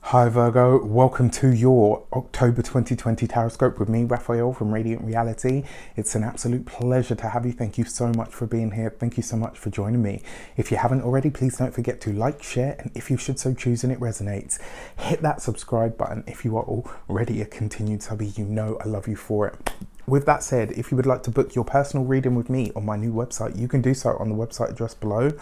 Hi Virgo, welcome to your October 2020 Tarot with me, Raphael from Radiant Reality. It's an absolute pleasure to have you. Thank you so much for being here. Thank you so much for joining me. If you haven't already, please don't forget to like, share, and if you should so choose and it resonates, hit that subscribe button. If you are already a continued subby, you know I love you for it. With that said, if you would like to book your personal reading with me on my new website, you can do so on the website address below.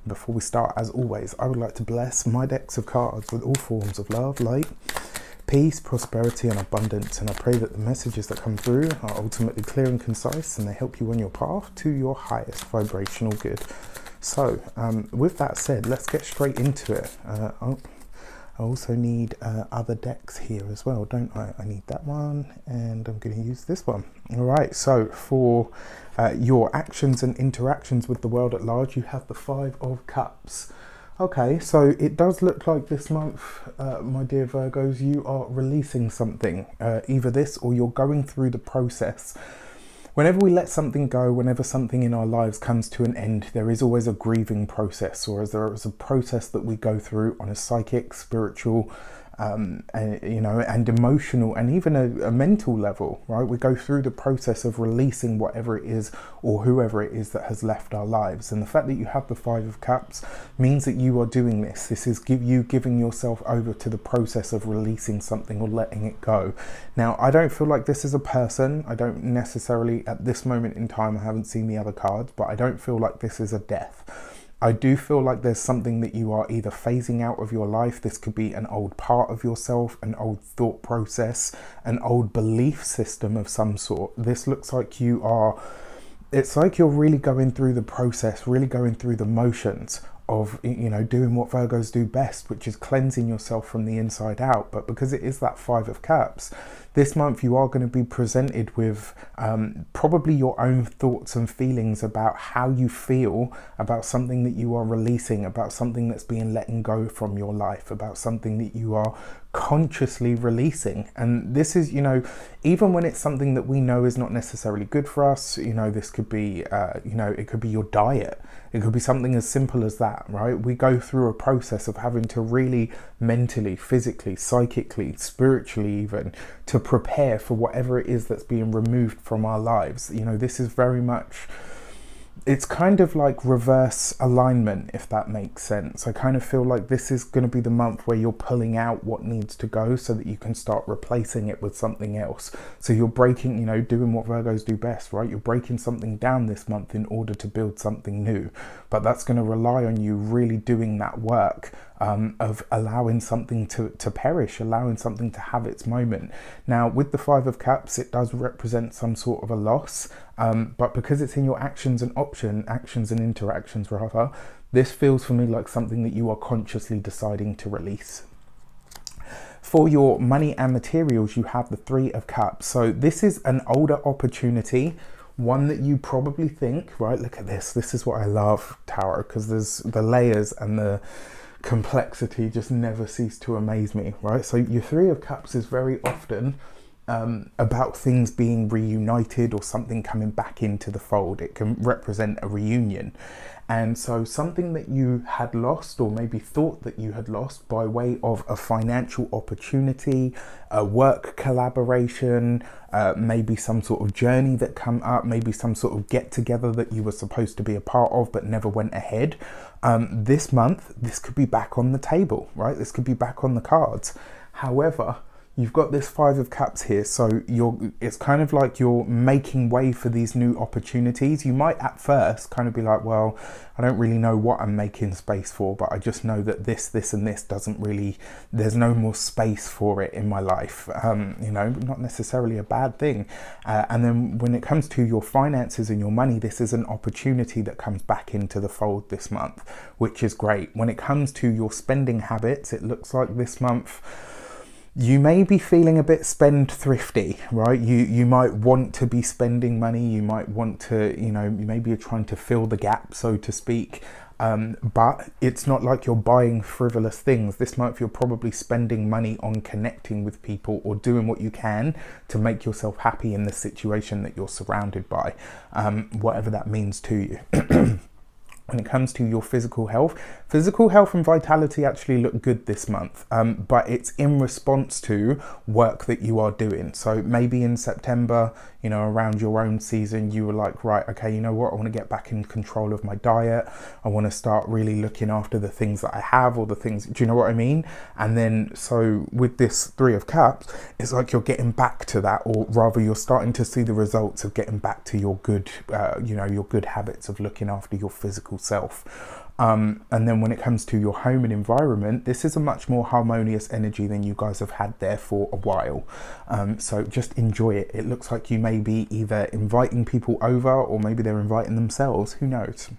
Before we start, as always, I would like to bless my decks of cards with all forms of love, light, peace, prosperity, and abundance. And I pray that the messages that come through are ultimately clear and concise, and they help you on your path to your highest vibrational good. So, with that said, let's get straight into it. I also need other decks here as well, don't I? I need that one, and I'm going to use this one. All right, so for your actions and interactions with the world at large, you have the Five of Cups. Okay, so it does look like this month, my dear Virgos, you are releasing something, either this or you're going through the process. Whenever we let something go, whenever something in our lives comes to an end, there is always a grieving process, or there is a process that we go through on a psychic, spiritual, and emotional, and even a mental level, right? We go through the process of releasing whatever it is or whoever it is that has left our lives. And the fact that you have the Five of Cups means that you are doing this. This is you giving yourself over to the process of releasing something or letting it go. Now, I don't feel like this is a person. I don't necessarily, at this moment in time, I haven't seen the other cards, but I don't feel like this is a death. I do feel like there's something that you are either phasing out of your life. This could be an old part of yourself, an old thought process, an old belief system of some sort. This looks like you are, it's like you're really going through the process, really going through the motions of, you know, doing what Virgos do best, which is cleansing yourself from the inside out. But because it is that Five of Cups, this month you are going to be presented with probably your own thoughts and feelings about how you feel about something that you are releasing, about something that's being letting go from your life, about something that you are consciously releasing. And this is, you know, even when it's something that we know is not necessarily good for us, you know, this could be, you know, it could be your diet. It could be something as simple as that, right? We go through a process of having to really mentally, physically, psychically, spiritually even, to prepare for whatever it is that's being removed from our lives. You know, this is very much, it's kind of like reverse alignment, if that makes sense. I kind of feel like this is going to be the month where you're pulling out what needs to go so that you can start replacing it with something else. So you're breaking, you know, doing what Virgos do best, right? You're breaking something down this month in order to build something new. But that's going to rely on you really doing that work of allowing something to perish, allowing something to have its moment. Now, with the Five of Cups, it does represent some sort of a loss, but because it's in your actions and interactions rather, this feels for me like something that you are consciously deciding to release. For your money and materials, you have the Three of Cups. So this is an older opportunity, one that you probably think, right, look at this. This is what I love, tarot, because there's the layers and the complexity just never cease to amaze me, right? So your Three of Cups is very often about things being reunited or something coming back into the fold. It can represent a reunion. And so something that you had lost, or maybe thought that you had lost, by way of a financial opportunity, a work collaboration, maybe some sort of journey that come up, maybe some sort of get together that you were supposed to be a part of but never went ahead. This month, this could be back on the table, right? This could be back on the cards. However, you've got this Five of Cups here, so it's kind of like you're making way for these new opportunities. You might at first kind of be like, well, I don't really know what I'm making space for, but I just know that this and this doesn't really, there's no more space for it in my life. You know, not necessarily a bad thing. And then when it comes to your finances and your money, this is an opportunity that comes back into the fold this month, which is great. When it comes to your spending habits, it looks like this month, you may be feeling a bit spendthrifty, right? You might want to be spending money. You might want to, you know, maybe you're trying to fill the gap, so to speak. But it's not like you're buying frivolous things. This month you're probably spending money on connecting with people or doing what you can to make yourself happy in the situation that you're surrounded by, whatever that means to you. When it comes to your physical health and vitality actually look good this month, but it's in response to work that you are doing. So maybe in September, you know, around your own season, you were like, right, okay, you know what, I want to get back in control of my diet. I want to start really looking after the things that I have, or the things, do you know what I mean? And then, so with this Three of Cups, it's like you're getting back to that, or rather you're starting to see the results of getting back to your good, you know, your good habits of looking after your physical self. And then when it comes to your home and environment, this is a much more harmonious energy than you guys have had there for a while. So just enjoy it. It looks like you may be either inviting people over, or maybe they're inviting themselves, who knows.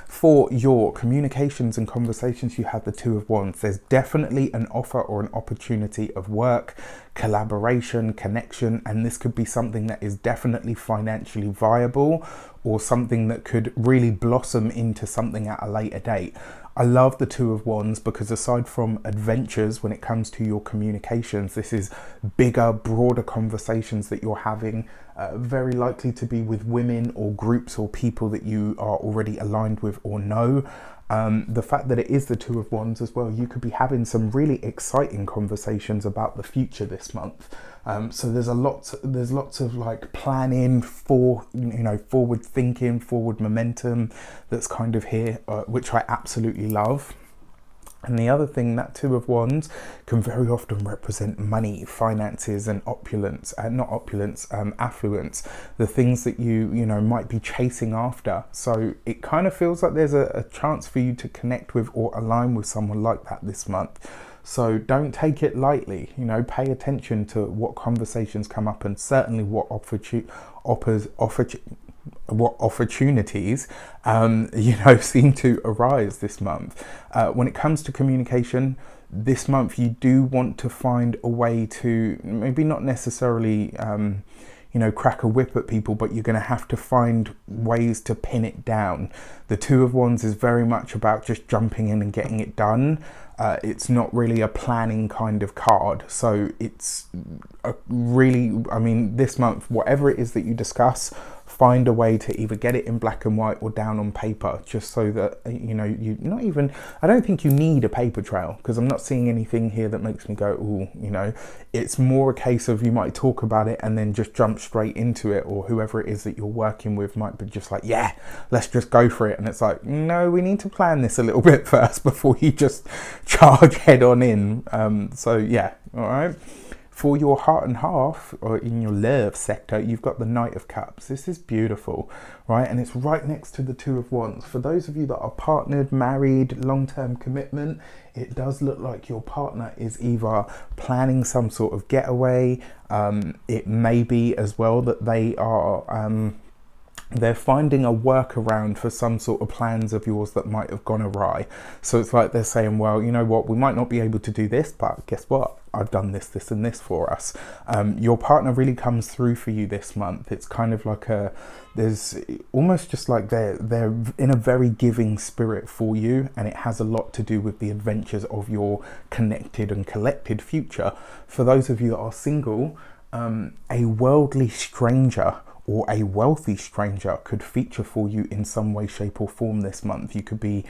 For your communications and conversations, you have the Two of Wands. There's definitely an offer or an opportunity of work, collaboration, connection, and this could be something that is definitely financially viable, or something that could really blossom into something at a later date. I love the Two of Wands because aside from adventures, when it comes to your communications, this is bigger, broader conversations that you're having, very likely to be with women or groups or people that you are already aligned with or know. The fact that it is the Two of Wands as well, you could be having some really exciting conversations about the future this month. So there's lots of like planning for, you know, forward thinking, forward momentum that's kind of here, which I absolutely love. And the other thing, that Two of Wands can very often represent money, finances, and opulence, not opulence, affluence, the things that you know, might be chasing after. So it kind of feels like there's a chance for you to connect with or align with someone like that this month. So don't take it lightly, you know, pay attention to what conversations come up, and certainly what opportunities you know, seem to arise this month. When it comes to communication this month, you do want to find a way to maybe not necessarily you know, crack a whip at people, but you're going to have to find ways to pin it down. The Two of Wands is very much about just jumping in and getting it done. It's not really a planning kind of card. So it's really, I mean, this month, whatever it is that you discuss, find a way to either get it in black and white or down on paper, just so that, you know, you not even, I don't think you need a paper trail, because I'm not seeing anything here that makes me go, ooh, you know. It's more a case of you might talk about it and then just jump straight into it, or whoever it is that you're working with might be just like, yeah, let's just go for it. And it's like, no, we need to plan this a little bit first before you just charge head on in. So yeah, all right. For your heart and half, or in your love sector, you've got the Knight of Cups. This is beautiful, right? And it's right next to the Two of Wands. For those of you that are partnered, married, long-term commitment, it does look like your partner is either planning some sort of getaway. It may be as well that they are they're finding a workaround for some sort of plans of yours that might have gone awry. So it's like they're saying, well, you know what, we might not be able to do this, but guess what? I've done this, this, and this for us. Your partner really comes through for you this month. It's kind of like there's almost just like they're in a very giving spirit for you, and it has a lot to do with the adventures of your connected and collected future. For those of you that are single, a worldly stranger or a wealthy stranger could feature for you in some way, shape, or form this month. You could be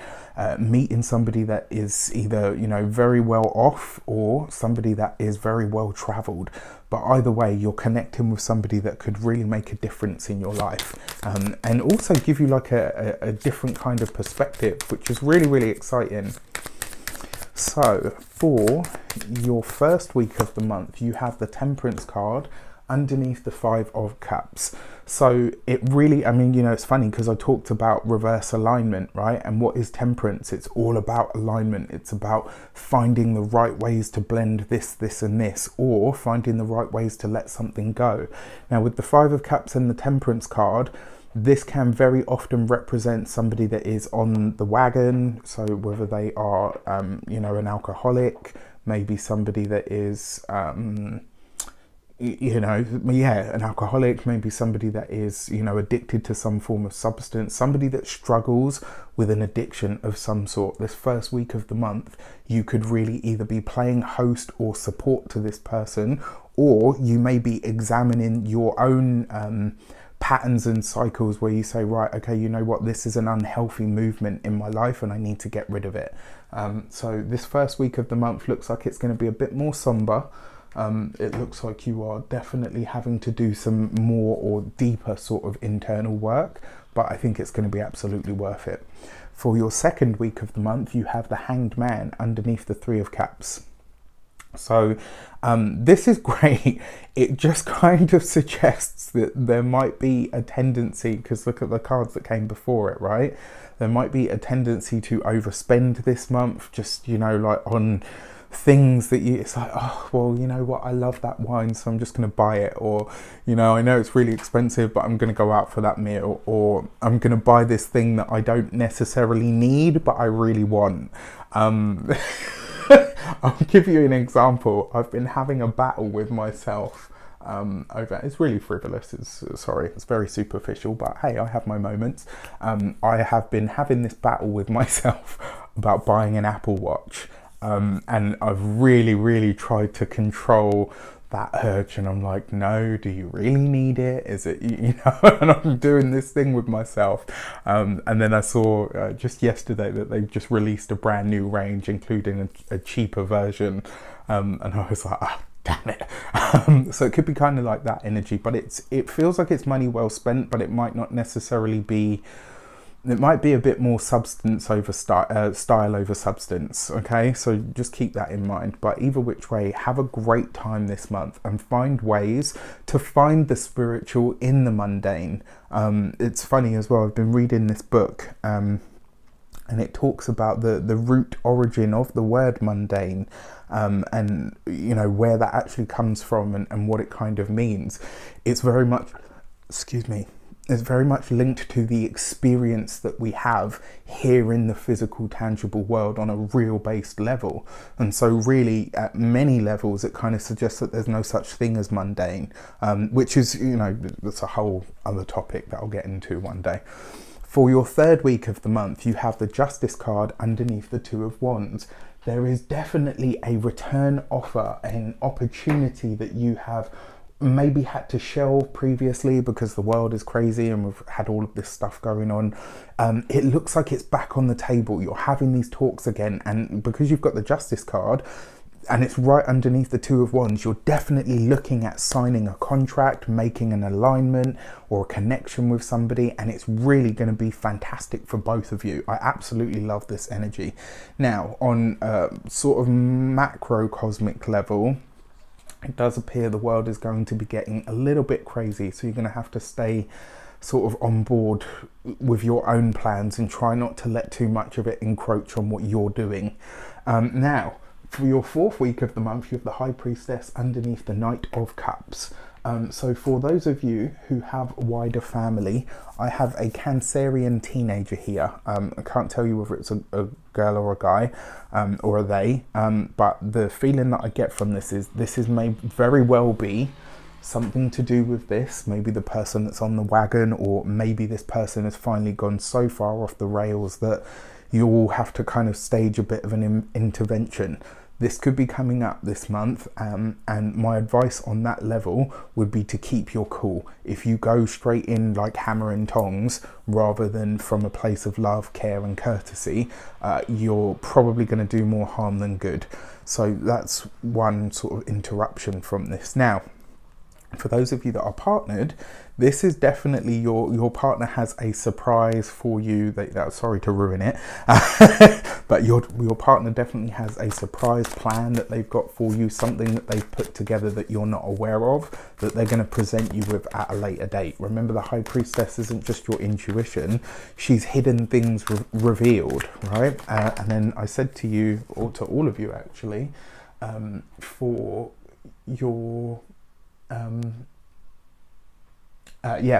meeting somebody that is either, you know, very well off, or somebody that is very well traveled. But either way, you're connecting with somebody that could really make a difference in your life, and also give you like a different kind of perspective, which is really, really exciting. So for your first week of the month, you have the Temperance card underneath the Five of Cups. So it really, I mean, you know, it's funny because I talked about reverse alignment, right? And what is temperance? It's all about alignment. It's about finding the right ways to blend this, this, and this, or finding the right ways to let something go. Now with the Five of Cups and the Temperance card, this can very often represent somebody that is on the wagon. So whether they are, you know, an alcoholic, maybe somebody that is, you know, yeah, an alcoholic, maybe somebody that is, you know, addicted to some form of substance, somebody that struggles with an addiction of some sort. This first week of the month, you could really either be playing host or support to this person, or you may be examining your own patterns and cycles where you say, right, okay, you know what, this is an unhealthy movement in my life and I need to get rid of it. So this first week of the month looks like it's going to be a bit more somber. It looks like you are definitely having to do some more or deeper sort of internal work, but I think it's going to be absolutely worth it. For your second week of the month, you have the Hanged Man underneath the Three of Cups. So this is great. It just kind of suggests that there might be a tendency, because look at the cards that came before it, right? There might be a tendency to overspend this month, just, you know, like on things that it's like, oh, well, you know what, I love that wine, so I'm just going to buy it. Or, you know, I know it's really expensive, but I'm going to go out for that meal. Or I'm going to buy this thing that I don't necessarily need, but I really want. I'll give you an example. I've been having a battle with myself over, it's really frivolous, it's very superficial, but hey, I have my moments. I have been having this battle with myself about buying an Apple Watch, and I've really tried to control that urge, and I'm like, no, do you really need it? Is it, you know? And I'm doing this thing with myself, and then I saw just yesterday that they've just released a brand new range, including a cheaper version, and I was like, oh, damn it. So it could be kind of like that energy, but it feels like it's money well spent, but it might not necessarily be. It might be a bit more substance over style over substance, okay? So just keep that in mind. But either which way, have a great time this month and find ways to find the spiritual in the mundane. It's funny as well, I've been reading this book, and it talks about the root origin of the word mundane, and, you know, where that actually comes from and what it kind of means. It's very much, excuse me, it's very much linked to the experience that we have here in the physical, tangible world on a real based level. And so really at many levels, it kind of suggests that there's no such thing as mundane, which is, you know, that's a whole other topic that I'll get into one day. For your third week of the month, you have the Justice card underneath the Two of Wands. There is definitely a return offer, an opportunity that you have maybe had to shelve previously because the world is crazy and we've had all of this stuff going on. It looks like it's back on the table. You're having these talks again, and because you've got the Justice card and it's right underneath the Two of Wands, you're definitely looking at signing a contract, making an alignment or a connection with somebody, and it's really going to be fantastic for both of you. I absolutely love this energy. Now, on a sort of macrocosmic level, it does appear the world is going to be getting a little bit crazy, so you're going to have to stay sort of on board with your own plans and try not to let too much of it encroach on what you're doing. Now, for your fourth week of the month, you have the High Priestess underneath the Knight of Cups. So for those of you who have wider family, I have a Cancerian teenager here. I can't tell you whether it's a girl or a guy, or a they, but the feeling that I get from this is may very well be something to do with this. Maybe the person that's on the wagon, or maybe this person has finally gone so far off the rails that you all have to kind of stage a bit of an intervention. This could be coming up this month, and my advice on that level would be to keep your cool. If you go straight in like hammer and tongs rather than from a place of love, care and courtesy, you're probably going to do more harm than good. So that's one sort of interruption from this. Now, for those of you that are partnered, this is definitely your partner has a surprise for you. Sorry to ruin it, but your partner definitely has a surprise plan that they've got for you, something that they've put together that you're not aware of, that they're going to present you with at a later date. Remember, the High Priestess isn't just your intuition, she's hidden things revealed, right? And then I said to you, or to all of you actually, for your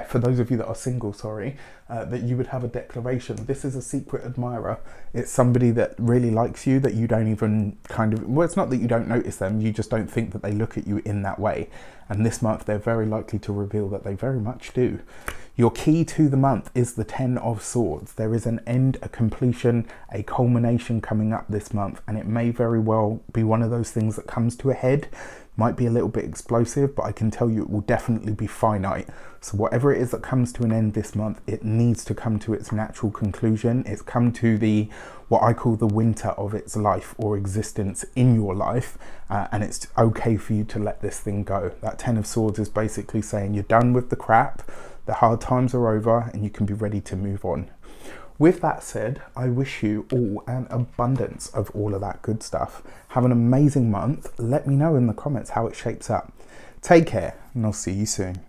for those of you that are single, sorry, that you would have a declaration. This is a secret admirer. It's somebody that really likes you, that you don't even kind of, well, it's not that you don't notice them, you just don't think that they look at you in that way. And this month, they're very likely to reveal that they very much do. Your key to the month is the Ten of Swords. There is an end, a completion, a culmination coming up this month, and it may very well be one of those things that comes to a head. Might be a little bit explosive, but I can tell you it will definitely be finite. So whatever it is that comes to an end this month, it needs to come to its natural conclusion. It's come to the, what I call the winter of its life or existence in your life, and it's okay for you to let this thing go. That Ten of Swords is basically saying you're done with the crap, the hard times are over, and you can be ready to move on. With that said, I wish you all an abundance of all of that good stuff. Have an amazing month. Let me know in the comments how it shapes up. Take care, and I'll see you soon.